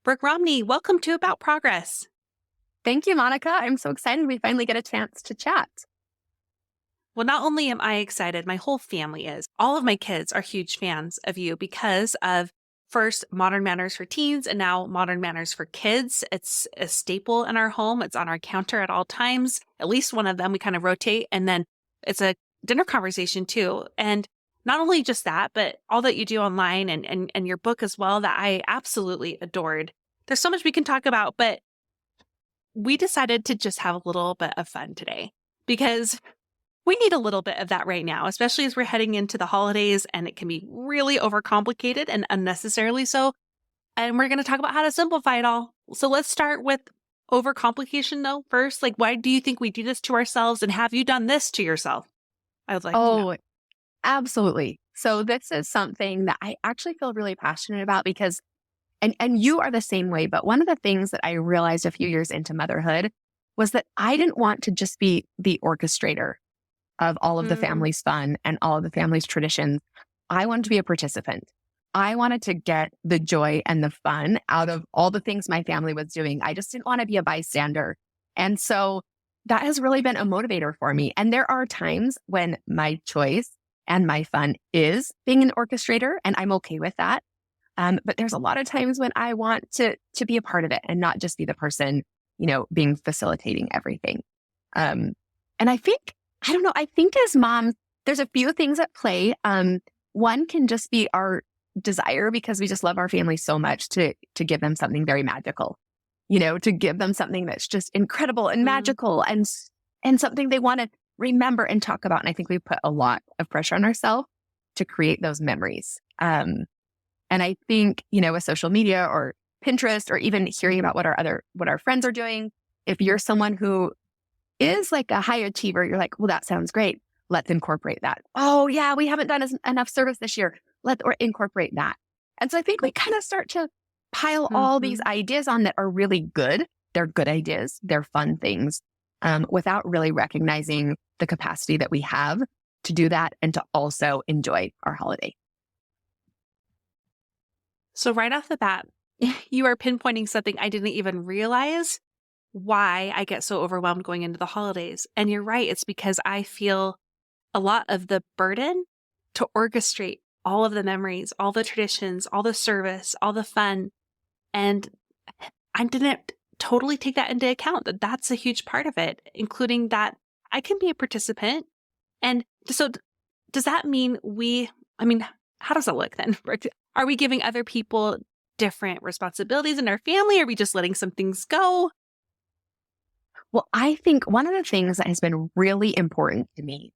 Brooke Romney, welcome to About Progress. Thank you, Monica. I'm so excited we finally get a chance to chat. Well, not only am I excited, my whole family is. All of my kids are huge fans of you because of first Modern Manners for Teens and now Modern Manners for Kids. It's a staple in our home. It's on our counter at all times. At least one of them, we kind of rotate. And then it's a dinner conversation too. And not only just that, but all that you do online and your book as well that I absolutely adored. There's so much we can talk about, but we decided to just have a little bit of fun today because we need a little bit of that right now, especially as we're heading into the holidays and it can be really overcomplicated and unnecessarily so. And we're going to talk about how to simplify it all. So let's start with overcomplication though. First, like, why do you think we do this to ourselves? And have you done this to yourself? I would like to know. Oh, absolutely. So this is something that I actually feel really passionate about because, and you are the same way, but one of the things that I realized a few years into motherhood was that I didn't want to just be the orchestrator of all of the family's fun and all of the family's traditions. I wanted to be a participant. I wanted to get the joy and the fun out of all the things my family was doing. I just didn't want to be a bystander. And so that has really been a motivator for me. And there are times when my choice and my fun is being an orchestrator, and I'm okay with that. But there's a lot of times when I want to be a part of it and not just be the person, being facilitating everything. And I don't know, I think as moms, there's a few things at play. One can just be our desire because we just love our family so much to give them something very magical, to give them something that's just incredible and magical and something they want to remember and talk about. And I think we put a lot of pressure on ourselves to create those memories. And I think, with social media or Pinterest or even hearing about what our friends are doing, if you're someone who is like a high achiever, you're like, well, that sounds great. Let's incorporate that. Oh yeah, we haven't done enough service this year. Let's incorporate that. And so I think we kind of start to pile all these ideas on that are really good. They're good ideas. They're fun things, without really recognizing the capacity that we have to do that and to also enjoy our holiday. So right off the bat, you are pinpointing something I didn't even realize why I get so overwhelmed going into the holidays. And you're right. It's because I feel a lot of the burden to orchestrate all of the memories, all the traditions, all the service, all the fun. And I didn't totally take that into account, that that's a huge part of it, including that I can be a participant. And so does that mean how does it look then? Are we giving other people different responsibilities in our family? Are we just letting some things go? Well, I think one of the things that has been really important to me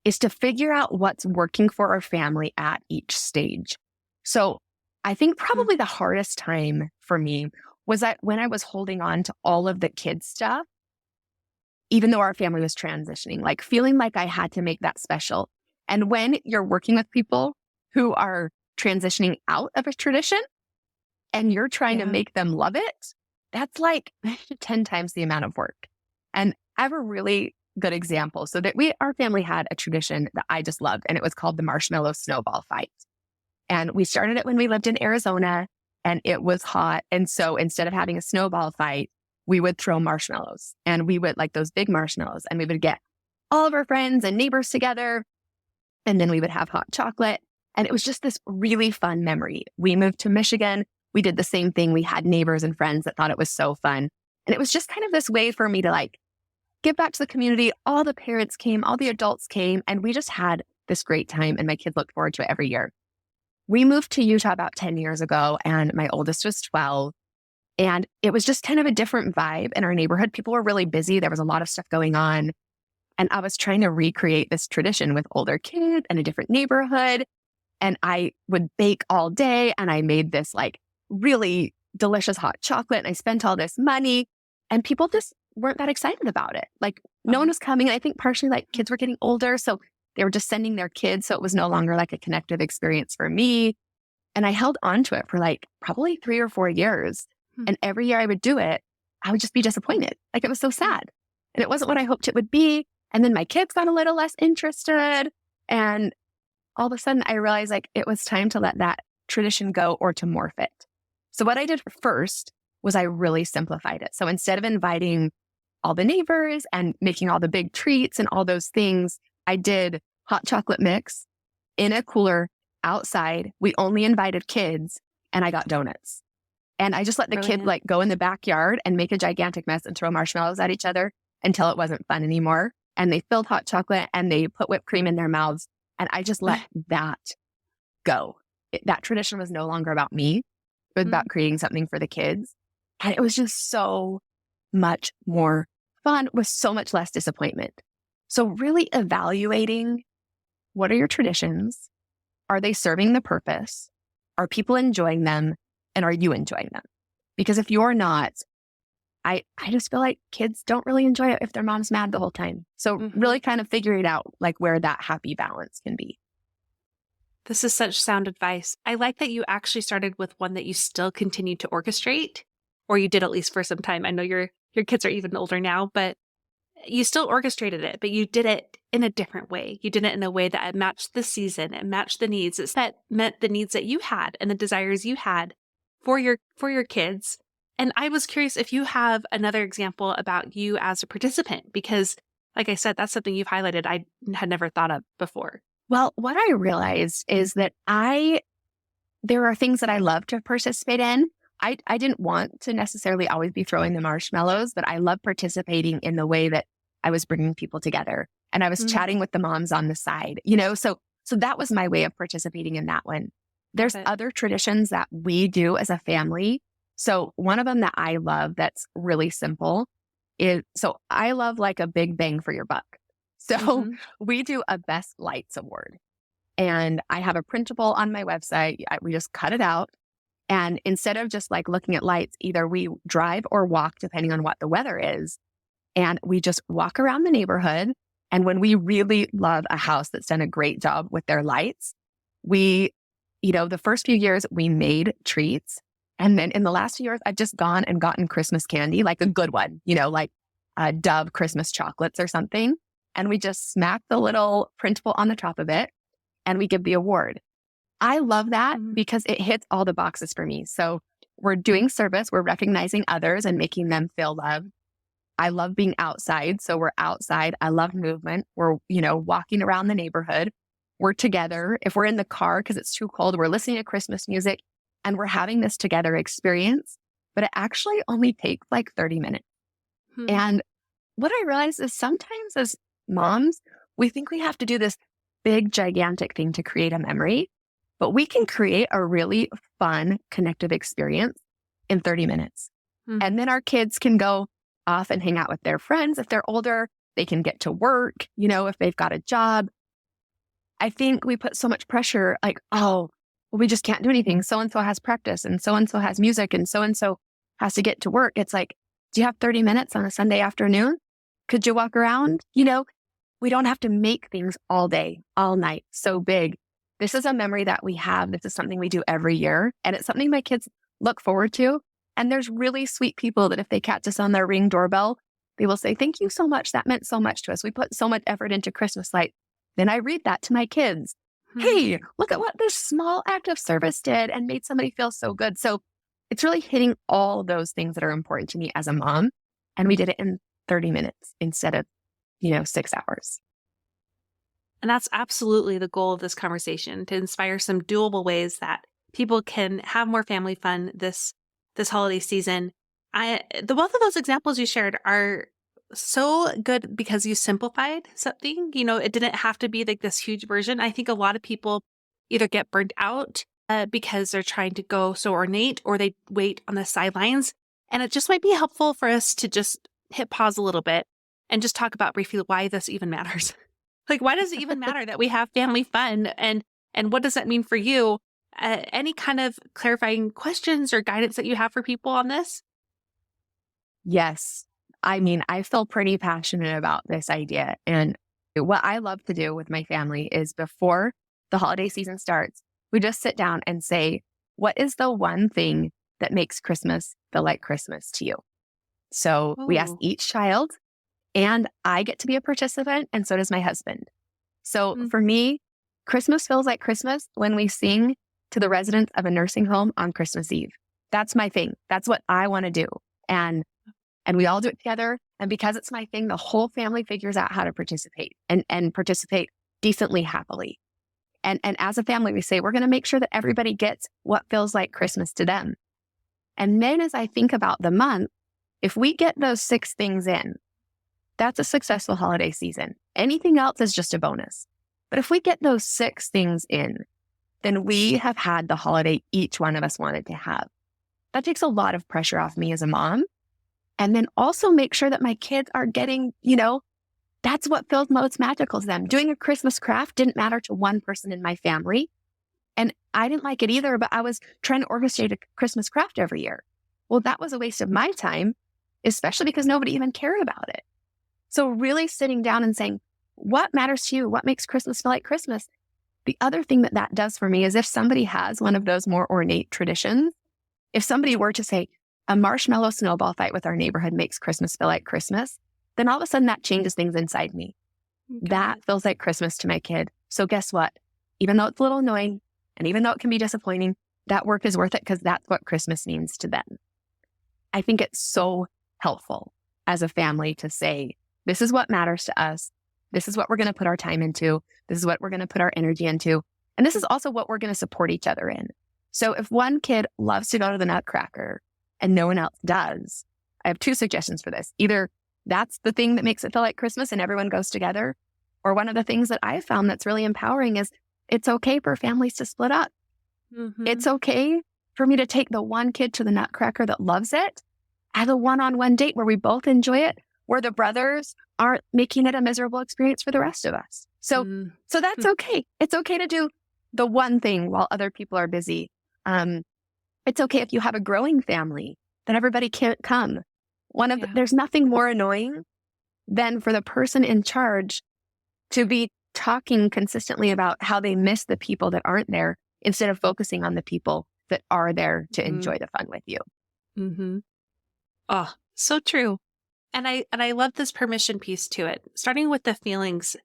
is to figure out what's working for our family at each stage. So I think probably the hardest time for me was that when I was holding on to all of the kids stuff, even though our family was transitioning, like feeling like I had to make that special. And when you're working with people who are transitioning out of a tradition and you're trying to make them love it, that's like 10 times the amount of work. And I have a really good example. So that our family had a tradition that I just loved, and it was called the marshmallow snowball fight. And we started it when we lived in Arizona and it was hot. And so instead of having a snowball fight, we would throw marshmallows, and we would like those big marshmallows, and we would get all of our friends and neighbors together. And then we would have hot chocolate. And it was just this really fun memory. We moved to Michigan. We did the same thing. We had neighbors and friends that thought it was so fun. And it was just kind of this way for me to give back to the community. All the parents came, all the adults came, and we just had this great time. And my kids looked forward to it every year. We moved to Utah about 10 years ago, and my oldest was 12. And it was just kind of a different vibe in our neighborhood. People were really busy. There was a lot of stuff going on. And I was trying to recreate this tradition with older kids and a different neighborhood. And I would bake all day, and I made this really delicious hot chocolate, and I spent all this money, and people just weren't that excited about it. No one was coming. And I think partially kids were getting older. So they were just sending their kids. So it was no longer a connective experience for me. And I held on to it for probably 3 or 4 years. And every year I would do it, I would just be disappointed. It was so sad. And it wasn't what I hoped it would be. And then my kids got a little less interested. And all of a sudden I realized it was time to let that tradition go or to morph it. So what I did first was I really simplified it. So instead of inviting all the neighbors and making all the big treats and all those things, I did hot chocolate mix in a cooler outside. We only invited kids and I got donuts. And I just let the kid Brilliant. go in the backyard and make a gigantic mess and throw marshmallows at each other until it wasn't fun anymore. And they filled hot chocolate and they put whipped cream in their mouths. And I just let that go. That tradition was no longer about me. It was about creating something for the kids. And it was just so much more fun with so much less disappointment. So really evaluating, what are your traditions? Are they serving the purpose? Are people enjoying them? And are you enjoying them? Because if you're not, I just feel like kids don't really enjoy it if their mom's mad the whole time. So really kind of figuring out where that happy balance can be. This is such sound advice. I like that you actually started with one that you still continue to orchestrate, or you did at least for some time. I know your kids are even older now, but you still orchestrated it, but you did it in a different way. You did it in a way that it matched the season, it matched the needs. That met the needs that you had and the desires you had for your kids. And I was curious if you have another example about you as a participant, because like I said, that's something you've highlighted I had never thought of before. Well, what I realized is that there are things that I love to participate in. I didn't want to necessarily always be throwing the marshmallows, but I love participating in the way that I was bringing people together. And I was chatting with the moms on the side, so that was my way of participating in that one. There's other traditions that we do as a family. So one of them that I love that's really simple is, so I love a big bang for your buck. So we do a best lights award. And I have a printable on my website. We just cut it out. And instead of just looking at lights, either we drive or walk, depending on what the weather is. And we just walk around the neighborhood. And when we really love a house that's done a great job with their lights, the first few years we made treats. And then in the last few years, I've just gone and gotten Christmas candy, like a good one, Dove Christmas chocolates or something. And we just smack the little printable on the top of it and we give the award. I love that because it hits all the boxes for me. So we're doing service, we're recognizing others and making them feel loved. I love being outside. So we're outside. I love movement. We're, walking around the neighborhood. We're together. If we're in the car because it's too cold, we're listening to Christmas music and we're having this together experience, but it actually only takes 30 minutes. And what I realized is sometimes as moms, we think we have to do this big, gigantic thing to create a memory, but we can create a really fun, connective experience in 30 minutes. And then our kids can go off and hang out with their friends. If they're older, they can get to work, if they've got a job. I think we put so much pressure, we just can't do anything. So-and-so has practice and so-and-so has music and so-and-so has to get to work. It's do you have 30 minutes on a Sunday afternoon? Could you walk around? We don't have to make things all day, all night, so big. This is a memory that we have. This is something we do every year. And it's something my kids look forward to. And there's really sweet people that if they catch us on their Ring doorbell, they will say, thank you so much. That meant so much to us. We put so much effort into Christmas lights. Then I read that to my kids. Hey, look at what this small act of service did and made somebody feel so good. So it's really hitting all those things that are important to me as a mom. And we did it in 30 minutes instead of, 6 hours. And that's absolutely the goal of this conversation, to inspire some doable ways that people can have more family fun this holiday season. The both of those examples you shared are so good because you simplified something. It didn't have to be this huge version. I think a lot of people either get burnt out because they're trying to go so ornate, or they wait on the sidelines. And it just might be helpful for us to just hit pause a little bit and just talk about briefly why this even matters. Why does it even matter that we have family fun? And what does that mean for you? Any kind of clarifying questions or guidance that you have for people on this? Yes. I feel pretty passionate about this idea. And what I love to do with my family is before the holiday season starts, we just sit down and say, what is the one thing that makes Christmas feel like Christmas to you? So we ask each child, and I get to be a participant, and so does my husband. So for me, Christmas feels like Christmas when we sing to the residents of a nursing home on Christmas Eve. That's my thing. That's what I want to do. And we all do it together. And because it's my thing, the whole family figures out how to participate and participate decently, happily. And as a family, we say, we're going to make sure that everybody gets what feels like Christmas to them. And then as I think about the month, if we get those 6 things in, that's a successful holiday season. Anything else is just a bonus. But if we get those 6 things in, then we have had the holiday each one of us wanted to have. That takes a lot of pressure off me as a mom. And then also make sure that my kids are getting, that's what feels most magical to them. Doing a Christmas craft didn't matter to one person in my family. And I didn't like it either, but I was trying to orchestrate a Christmas craft every year. Well, that was a waste of my time, especially because nobody even cared about it. So really sitting down and saying, what matters to you? What makes Christmas feel like Christmas? The other thing that does for me is if somebody has one of those more ornate traditions, if somebody were to say, a marshmallow snowball fight with our neighborhood makes Christmas feel like Christmas, then all of a sudden that changes things inside me. Okay. That feels like Christmas to my kid. So guess what? Even though it's a little annoying and even though it can be disappointing, that work is worth it because that's what Christmas means to them. I think it's so helpful as a family to say, this is what matters to us. This is what we're going to put our time into. This is what we're going to put our energy into. And this is also what we're going to support each other in. So if one kid loves to go to the Nutcracker and no one else does, I have 2 suggestions for this. Either that's the thing that makes it feel like Christmas and everyone goes together. Or one of the things that I've found that's really empowering is it's okay for families to split up. Mm-hmm. It's okay for me to take the one kid to the Nutcracker that loves it as a one-on-one date where we both enjoy it, where the brothers aren't making it a miserable experience for the rest of us. So that's okay. It's okay to do the one thing while other people are busy. It's okay if you have a growing family that everybody can't come. There's nothing more annoying than for the person in charge to be talking consistently about how they miss the people that aren't there instead of focusing on the people that are there to enjoy the fun with you. Mm-hmm. Oh, so true. And I love this permission piece to it. Starting with the feelings,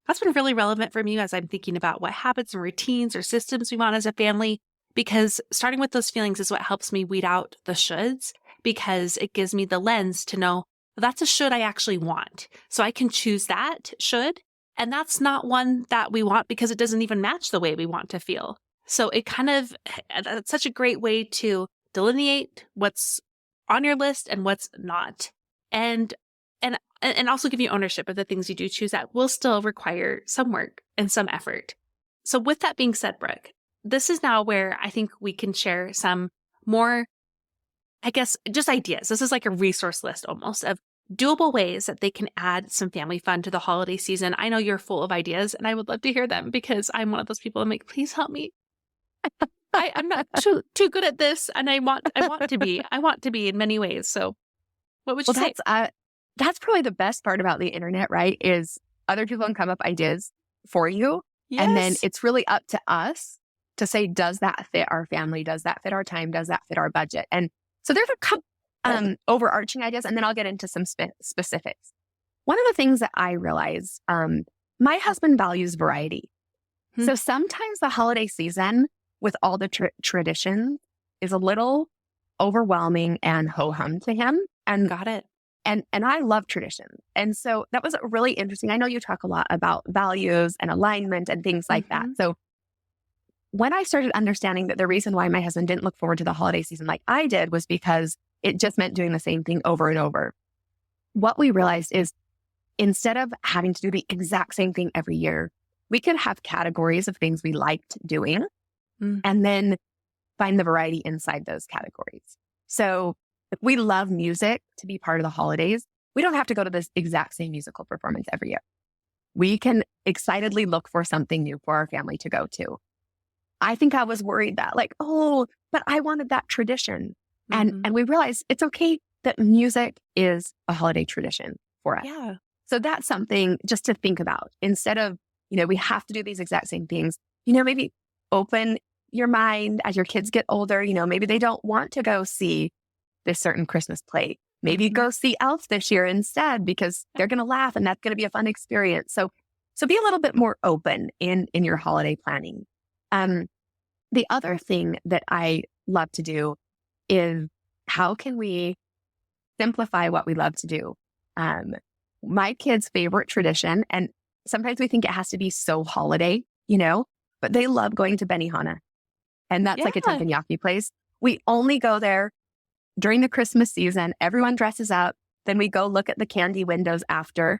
that's been really relevant for me as I'm thinking about what habits and routines or systems we want as a family, because starting with those feelings is what helps me weed out the shoulds, because it gives me the lens to know that's a should I actually want. So I can choose that should, and that's not one that we want because it doesn't even match the way we want to feel. So it that's such a great way to delineate what's on your list and what's not. And also give you ownership of the things you do choose that will still require some work and some effort. So with that being said, Brooke, this is now where I think we can share some more, I guess, just ideas. This is like a resource list almost of doable ways that they can add some family fun to the holiday season. I know you're full of ideas and I would love to hear them because I'm one of those people. I'm like, please help me. I'm not too good at this, and I want to be. I want to be in many ways. So what would you say? That's probably the best part about the internet, right? Is other people can come up ideas for you. Yes. And then it's really up to us to say, does that fit our family? Does that fit our time? Does that fit our budget? And so there's a couple overarching ideas, and then I'll get into some specifics. One of the things that I realize, my husband values variety. So sometimes the holiday season with all the traditions is a little overwhelming and ho-hum to him. And got it. And I love traditions. And so that was really interesting. I know you talk a lot about values and alignment and things like that. So when I started understanding that the reason why my husband didn't look forward to the holiday season like I did was because it just meant doing the same thing over and over. What we realized is instead of having to do the exact same thing every year, we could have categories of things we liked doing and then find the variety inside those categories. So if we love music to be part of the holidays, we don't have to go to this exact same musical performance every year. We can excitedly look for something new for our family to go to. I think I was worried that but I wanted that tradition. And we realized it's okay that music is a holiday tradition for us. Yeah. So that's something just to think about. Instead of, we have to do these exact same things, maybe open your mind as your kids get older. Maybe they don't want to go see this certain Christmas play. Maybe go see Elf this year instead because they're going to laugh and that's going to be a fun experience. So be a little bit more open in your holiday planning. The other thing that I love to do is how can we simplify what we love to do? Um, my kids' favorite tradition, and sometimes we think it has to be so holiday, but they love going to Benihana. And that's like a Yeah. teppanyaki place. We only go there during the Christmas season. Everyone dresses up. Then we go look at the candy windows after.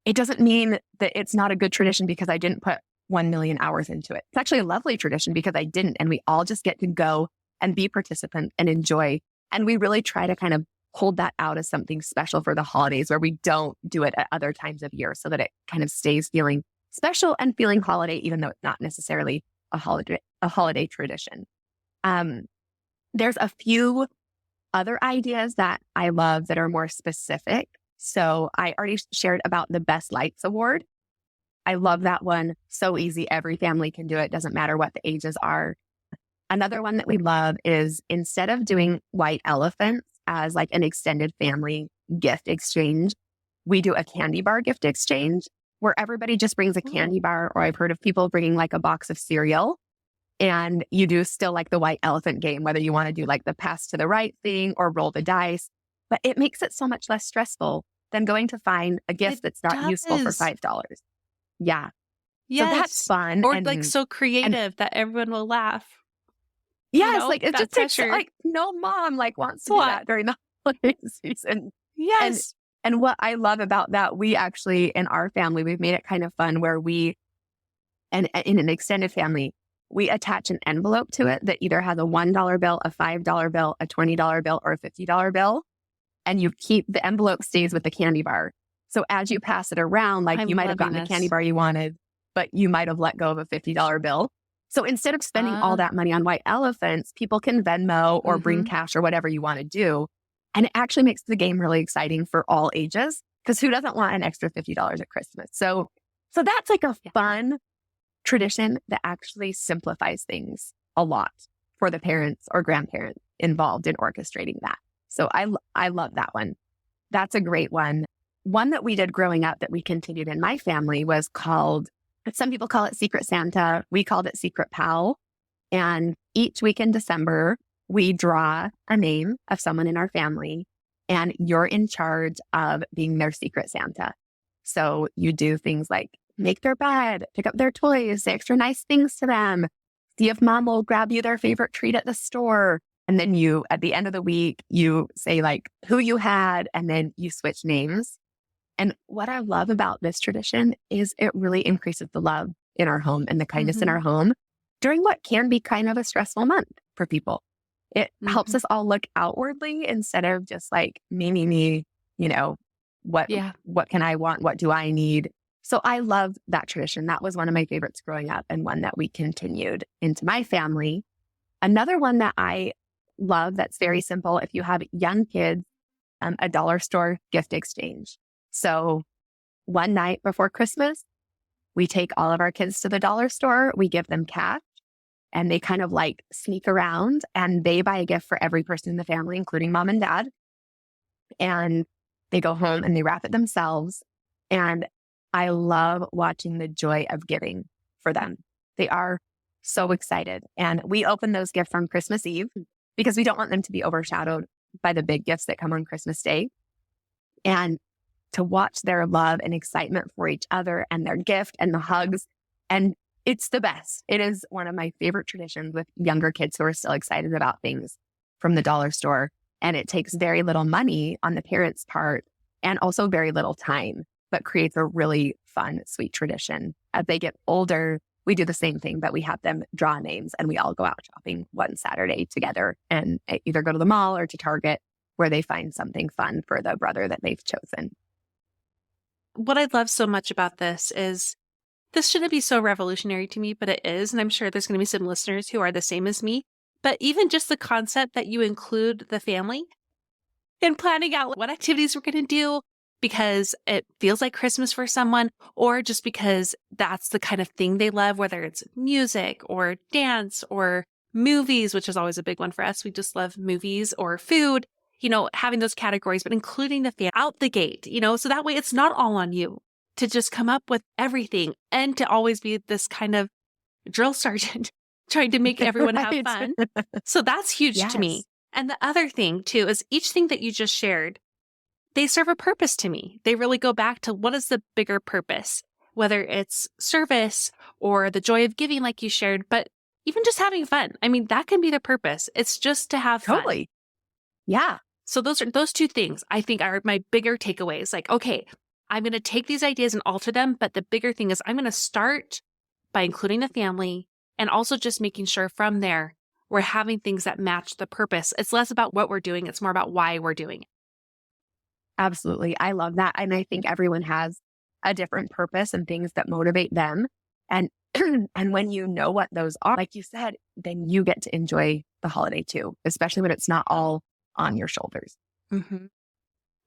It doesn't mean that it's not a good tradition because I didn't put 1 million hours into it. It's actually a lovely tradition because I didn't. And we all just get to go and be participants and enjoy. And we really try to kind of hold that out as something special for the holidays where we don't do it at other times of year so that it kind of stays feeling special and feeling holiday, even though it's not necessarily a holiday tradition. There's a few other ideas that I love that are more specific. So I already shared about the Best Lights Award. I love that one. So easy. Every family can do it. Doesn't matter what the ages are. Another one that we love is instead of doing white elephants as like an extended family gift exchange, we do a candy bar gift exchange where everybody just brings a candy bar, or I've heard of people bringing like a box of cereal. And you do still like the white elephant game, whether you want to do like the pass to the right thing or roll the dice. But it makes it so much less stressful than going to find a gift It that's not useful for does. $5. Yeah. So that's Yes. fun. Or like so And creative that everyone will laugh. yes, like it That just takes pressure. like no mom like wants to do What? that during the holiday season. And Yes. and what I love about that, we actually in our family, we've made it kind of fun where and in an extended family, we attach an envelope to it that either has a $1 bill, a $5 bill, a $20 bill, or a $50 bill. And you keep the envelope stays with the candy bar. So as you pass it around, like I'm you might have loving gotten the candy this. bar you wanted, but you might have let go of a $50 bill. So instead of spending all Uh, that money on white elephants, people can Venmo or bring mhm. cash or whatever you want to do. And it actually makes the game really exciting for all ages because who doesn't want an extra $50 at Christmas? So that's like a Yeah. fun tradition that actually simplifies things a lot for the parents or grandparents involved in orchestrating that. So I love that one. That's a great one. One that we did growing up that we continued in my family was called, some people call it Secret Santa. We called it Secret Pal. And each week in December, we draw a name of someone in our family and you're in charge of being their Secret Santa. So you do things like make their bed, pick up their toys, say extra nice things to them, see if mom will grab you their favorite treat at the store. And then you, at the end of the week, you say like who you had, and then you switch names. And what I love about this tradition is it really increases the love in our home and the kindness in Mhm. our home during what can be kind of a stressful month for people. It helps Mhm. us all look outwardly instead of just like me, you know, what Yeah. what can I want? What do I need? So I love that tradition. That was one of my favorites growing up and one that we continued into my family. Another one that I love that's very simple. If you have young kids, a dollar store gift exchange. So one night before Christmas, we take all of our kids to the dollar store. We give them cash and they kind of like sneak around and they buy a gift for every person in the family, including mom and dad. And they go home and they wrap it themselves. And I love watching the joy of giving for them. They are so excited. And we open those gifts on Christmas Eve because we don't want them to be overshadowed by the big gifts that come on Christmas Day. And to watch their love and excitement for each other and their gift and the hugs. And it's the best. It is one of my favorite traditions with younger kids who are still excited about things from the dollar store. And it takes very little money on the parents' part and also very little time, but creates a really fun, sweet tradition. As they get older, we do the same thing, but we have them draw names and we all go out shopping one Saturday together and either go to the mall or to Target where they find something fun for the brother that they've chosen. What I love so much about this is this shouldn't be so revolutionary to me, but it is. And I'm sure there's going to be some listeners who are the same as me. But even just the concept that you include the family in planning out what activities we're going to do because it feels like Christmas for someone, or just because that's the kind of thing they love, whether it's music or dance or movies, which is always a big one for us. We just love movies or food, having those categories, but including the fan out the gate, so that way it's not all on you to just come up with everything and to always be this kind of drill sergeant trying to make everyone have Right. fun. So that's huge to me. Yes. And the other thing too is each thing that you just shared, they serve a purpose to me. They really go back to what is the bigger purpose, whether it's service or the joy of giving, like you shared, but even just having fun. I mean, that can be the purpose. It's just to have fun. Totally. Yeah. So those two things I think are my bigger takeaways. Like, okay, I'm going to take these ideas and alter them. But the bigger thing is I'm going to start by including the family and also just making sure from there we're having things that match the purpose. It's less about what we're doing. It's more about why we're doing it. Absolutely. I love that. And I think everyone has a different purpose and things that motivate them. And and when you know what those are, like you said, then you get to enjoy the holiday too, especially when it's not all on your shoulders. Mhm.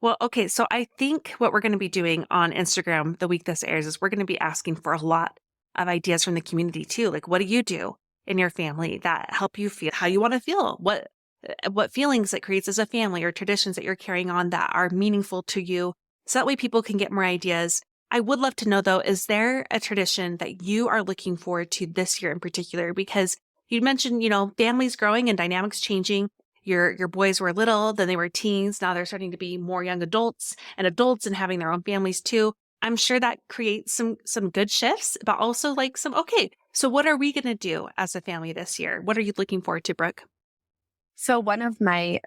Well, okay. So I think what we're going to be doing on Instagram the week this airs is we're going to be asking for a lot of ideas from the community too. Like, what do you do in your family that help you feel how you want to feel? What feelings it creates as a family or traditions that you're carrying on that are meaningful to you? So that way people can get more ideas. I would love to know though, is there a tradition that you are looking forward to this year in particular? Because you mentioned, families growing and dynamics changing. Your boys were little, then they were teens. Now they're starting to be more young adults and having their own families too. I'm sure that creates some good shifts, but also like okay, so what are we going to do as a family this year? What are you looking forward to, Brooke? So one of my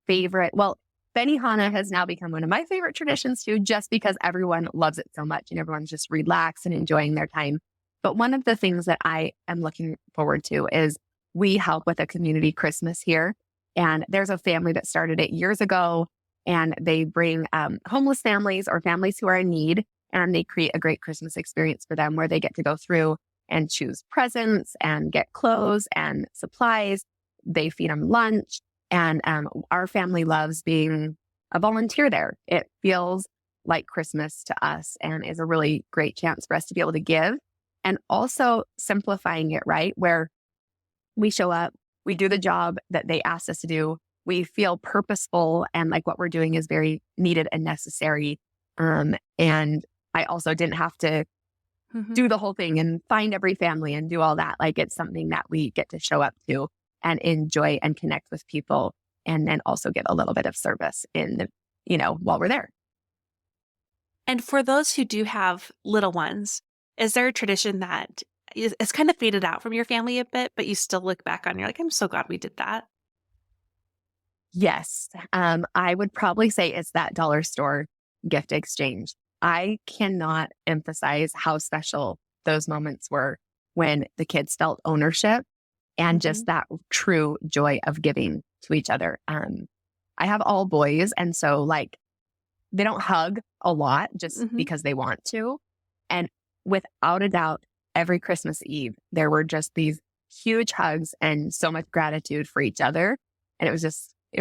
well, Benihana has now become one of my favorite traditions too, just because everyone loves it so much and everyone's just relaxed and enjoying their time. But one of the things that I am looking forward to is we help with a community Christmas here. And there's a family that started it years ago, and they bring homeless families or families who are in need, and they create a great Christmas experience for them where they get to go through and choose presents and get clothes and supplies. They feed them lunch. And our family loves being a volunteer there. It feels like Christmas to us and is a really great chance for us to be able to give, and also simplifying it, right? Where we show up, we do the job that they asked us to do. We feel purposeful and like what we're doing is very needed and necessary. And I also didn't have to Mhm. do the whole thing and find every family and do all that. Like it's something that we get to show up to and enjoy and connect with people, and then also get a little bit of service while we're there. And for those who do have little ones, is there a tradition that it's kind of faded out from your family a bit, but you still look back on, you're like, I'm so glad we did that. Yes. I would probably say it's that dollar store gift exchange. I cannot emphasize how special those moments were when the kids felt ownership and Mhm. just that true joy of giving to each other. I have all boys. And so like they don't hug a lot just Mhm. because they want to. And without a doubt, every Christmas Eve, there were just these huge hugs and so much gratitude for each other. And it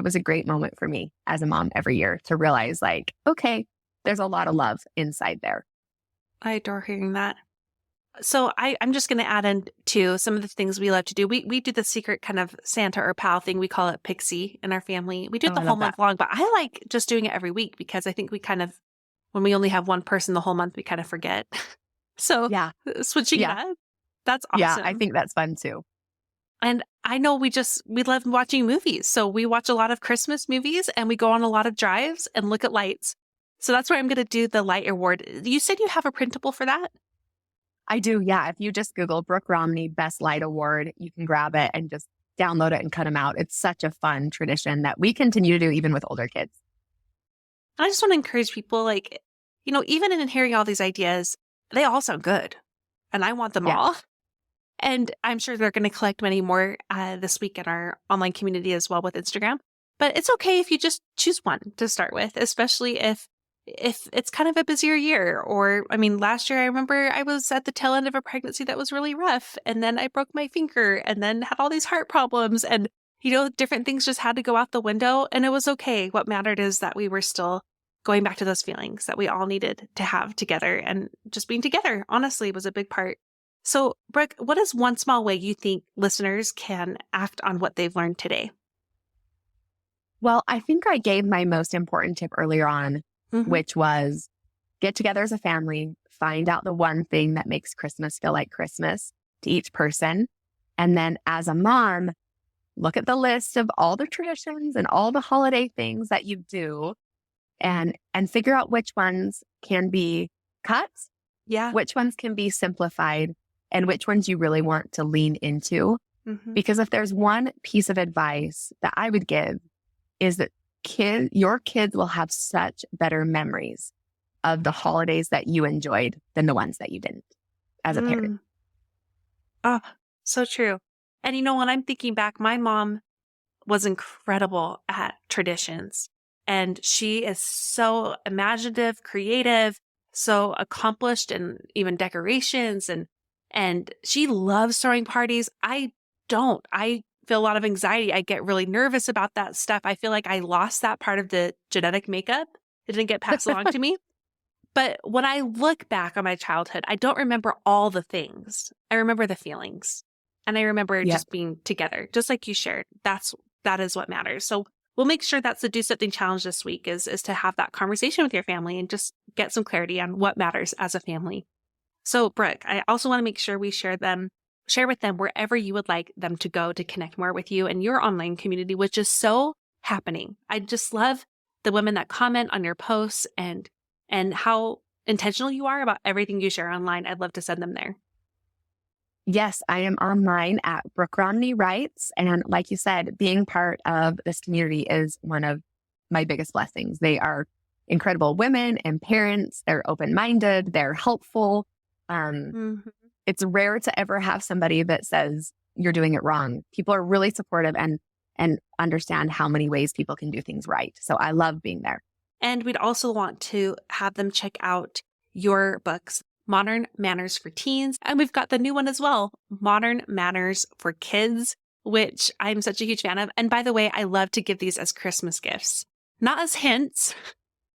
was a great moment for me as a mom every year to realize like, okay, there's a lot of love inside there. I adore hearing that. So I'm just going to add in to some of the things we love to do. We do the secret kind of Santa or pal thing. We call it Pixie in our family. We do Oh, it the I whole love that. month long, but I like just doing it every week because I think we kind of, when we only have one person the whole month, we kind of forget. So Yeah. switching it Yeah. up, that's Yeah. I awesome. think that's fun too. And I know we love watching movies. So we watch a lot of Christmas movies and we go on a lot of drives and look at lights. So that's where I'm going to do the light award. You said you have a printable for that? I do. Yeah. If you just Google Brooke Romney Best Light Award, you can grab it and just download it and cut them out. It's such a fun tradition that we continue to do even with older kids. I just want to encourage people like, even in hearing all these ideas, they all sound good and I want them Yeah. all. And I'm sure they're going to collect many more this week in our online community as well with Instagram. But it's okay if you just choose one to start with, especially if it's kind of a busier year. Or, I mean, last year I remember I was at the tail end of a pregnancy that was really rough. And then I broke my finger and then had all these heart problems. And, different things just had to go out the window. And it was okay. What mattered is that we were still going back to those feelings that we all needed to have together. And just being together, honestly, was a big part. So, Brooke, what is one small way you think listeners can act on what they've learned today? Well, I think I gave my most important tip earlier on, Hmm. which was get together as a family, find out the one thing that makes Christmas feel like Christmas to each person. And then as a mom, look at the list of all the traditions and all the holiday things that you do and figure out which ones can be cut, Yeah. which ones can be simplified, and which ones you really want to lean into. Hmm. Because if there's one piece of advice that I would give is that your kids will have such better memories of the holidays that you enjoyed than the ones that you didn't as a parent. Mm. Oh, so true. And when I'm thinking back, my mom was incredible at traditions. And she is so imaginative, creative, so accomplished in even decorations and she loves throwing parties. I don't. I feel a lot of anxiety. I get really nervous about that stuff. I feel like I lost that part of the genetic makeup. It didn't get passed along to me. But when I look back on my childhood, I don't remember all the things. I remember the feelings. And I remember Yep. just being together, just like you shared. That is what matters. So we'll make sure that's the Do Something challenge this week is to have that conversation with your family and just get some clarity on what matters as a family. So Brooke, I also want to make sure we share with them wherever you would like them to go to connect more with you and your online community, which is so happening. I just love the women that comment on your posts and how intentional you are about everything you share online. I'd love to send them there. Yes, I am online at Brooke Romney Writes. And like you said, being part of this community is one of my biggest blessings. They are incredible women and parents. They're open-minded. They're helpful. Um, Mhm. it's rare to ever have somebody that says you're doing it wrong. People are really supportive and understand how many ways people can do things right. So I love being there. And we'd also want to have them check out your books, Modern Manners for Teens. And we've got the new one as well, Modern Manners for Kids, which I'm such a huge fan of. And by the way, I love to give these as Christmas gifts, not as hints,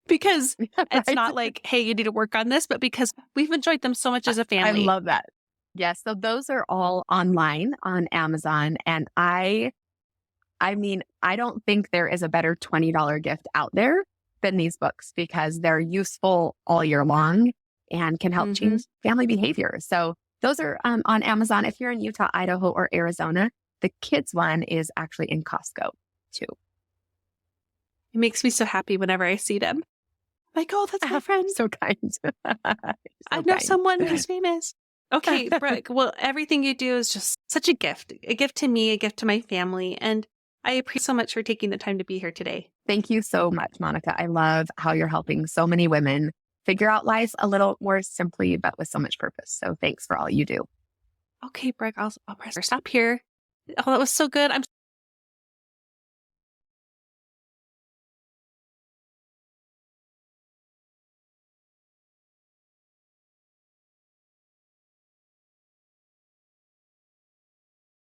because it's Right? not like, hey, you need to work on this, but because we've enjoyed them so much as a I family. love that. Yes. So those are all online on Amazon. And I mean, I don't think there is a better $20 gift out there than these books because they're useful all year long and can help Hmm. change family behavior. So those are on Amazon. If you're in Utah, Idaho, or Arizona, the kids one is actually in Costco too. It makes me so happy whenever I see them. Like, oh, that's my friend. So kind. I So know kind. someone who's famous. Okay, Brooke. Well, everything you do is just such a gift to me, a gift to my family. And I appreciate so much for taking the time to be here today. Thank you so much, Monica. I love how you're helping so many women figure out life a little more simply, but with so much purpose. So thanks for all you do. Okay, Brooke, I'll press stop here. Oh, that was so good.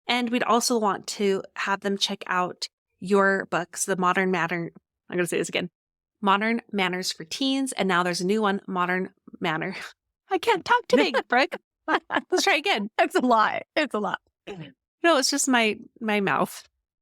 And we'd also want to have them check out your books, I'm going to say this again, Modern Manners for Teens. And now there's a new one, Modern Manner. I can't talk today, Brooke. Let's try again. It's a lot. It's a lot. No, it's just my mouth.